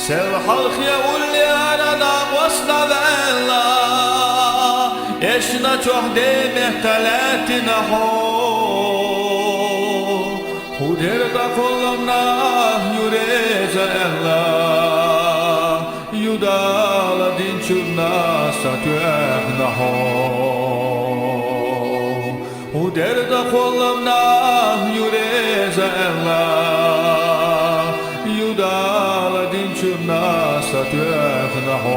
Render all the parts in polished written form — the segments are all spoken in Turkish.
Sev halk ya ulyaradan vasla vella Eşna çok demek talatına ho Huderda kolumna yureza ella Yudala dinçurna satüehna ho Huderda kolumna yureza ella Yudala dinçurna satüehna ho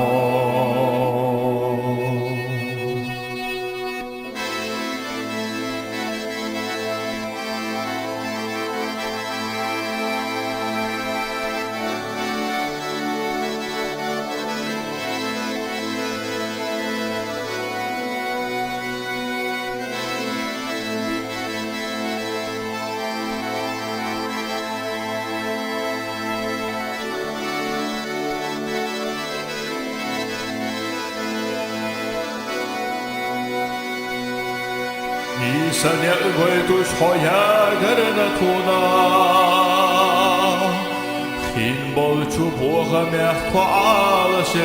Nisane goytuş hoya garna tuna Hin bolçu boğa mehko alışıdaş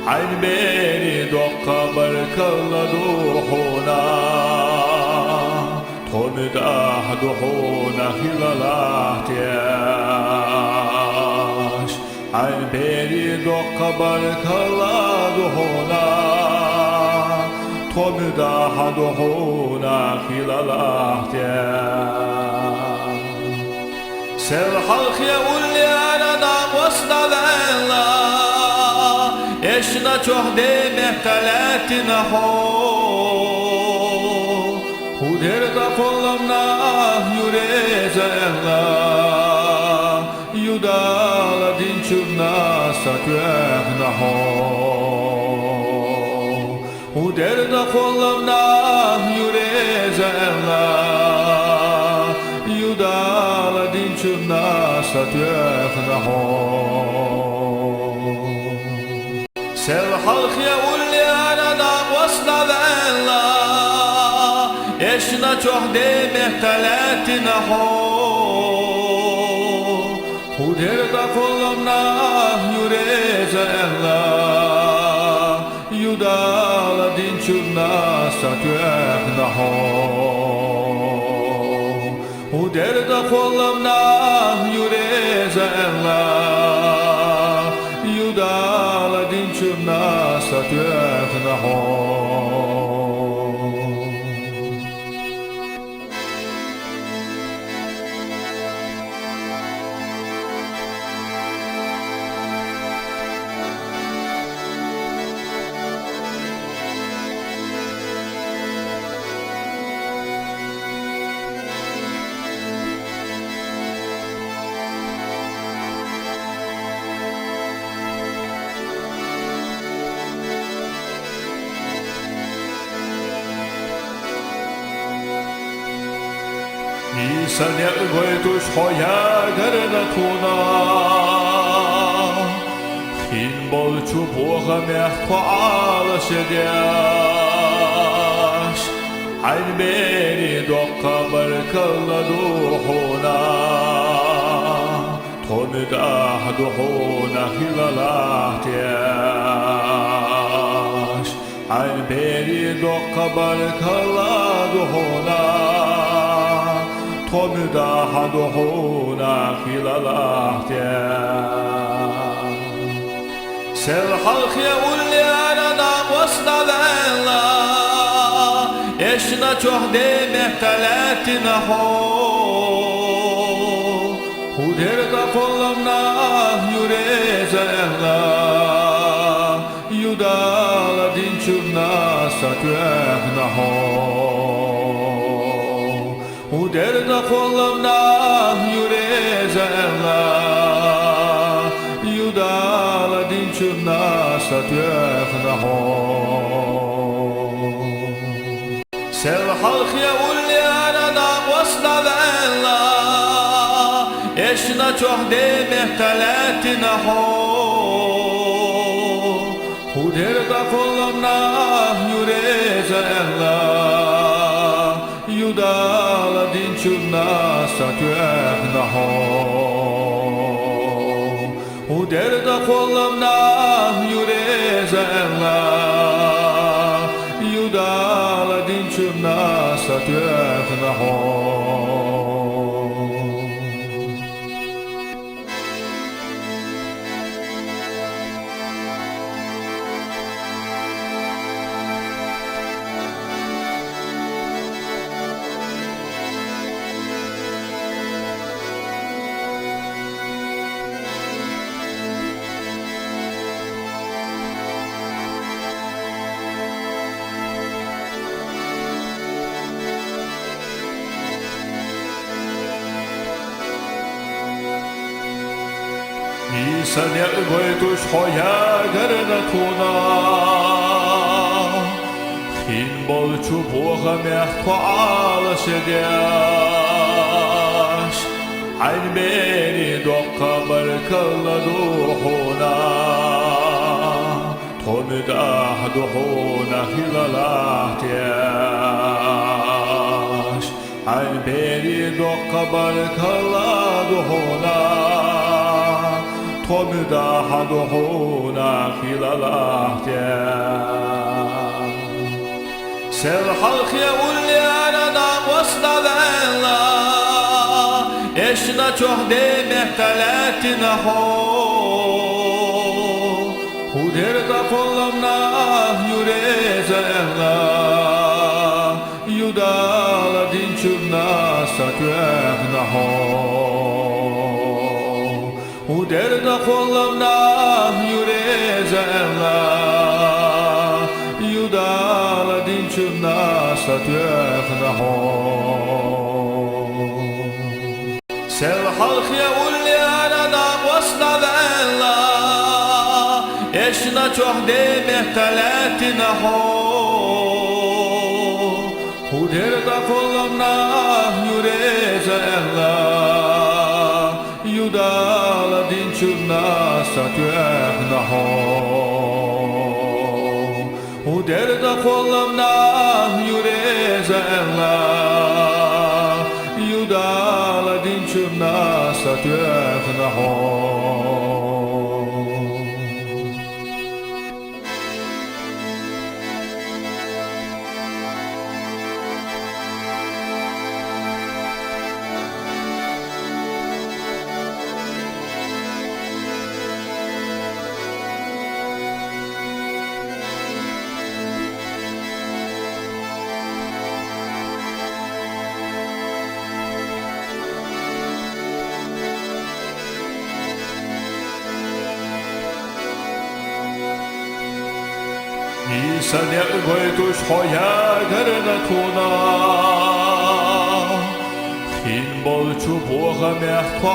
Ayn beni dokka barkalla duhuna Tomidah duhuna hilalah diyaş Ayn beni dokka barkalla duhuna Tomidah duhuna hilalah diyaş Sev halk ya ulyaradan vasla vella Eşna çok demek talatına ho Huderda kolumna yureza ella Yudala dinçurna satüehna ho Huderda kolumna yureza ella Yudala dinçurna satüehna ho Sev halk ya ulyaradan vasla vella Eşna çok demek talatına ho Huderda kolumna yureza ella Yudala dinçurna satüehna ho Huderda kolumna yureza ella Yudala dinçurna satüehna ho Nisane goytuş hoya garna tuna Hin bolçu boğa mehko alışıdaş Ayn beni dokka barkalla duhuna Tomidah duhuna hilalah diyaş Ayn beni dokka barkalla duhuna Tomidah duhuna hilalah diyaş Sev halk ya ulyaradan vasla vella Eşna çok demek talatına ho Huderda kolumna yureza ella Yudala dinçurna satüehna ho Huderda kolumna yureza ella Yudala dinçurna satüehna ho Sev halk ya ulyaradan vasla vella Eşna çok demek talatına ho Huderda kolumna yureza ella Yudala dinçurna satüehna ho u derda kollamda yureza Allah yudala dinçumna satüekna ho Садя гойтуш хоя гарна туна Хин болчу Бога мягко алашедяш Айн бери докка баркалла духуна Томидах духуна хилалахтяш Айн бери докка баркалла духуна Tomda haduhuna hilalahtiyan Ser halkya ulyarada vasna vella Eşna çok demek talatına ho Huderda kollamna yureza Allah Yudala dinçubna satüekna ho u derda kollamda yureza Allah yudala dinçumna satüekna ho Sev halkya ulyarada vasna vella Eşna çok demek talatına ho u derda kollamda yureza Allah yudala dinçumna satüekna ho u derda kollamda yureza Allah yudala dinçumna satüekna ho Садя гойтуш хоя гарна туна Хин болчу Бога мягко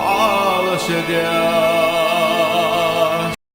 алашедяш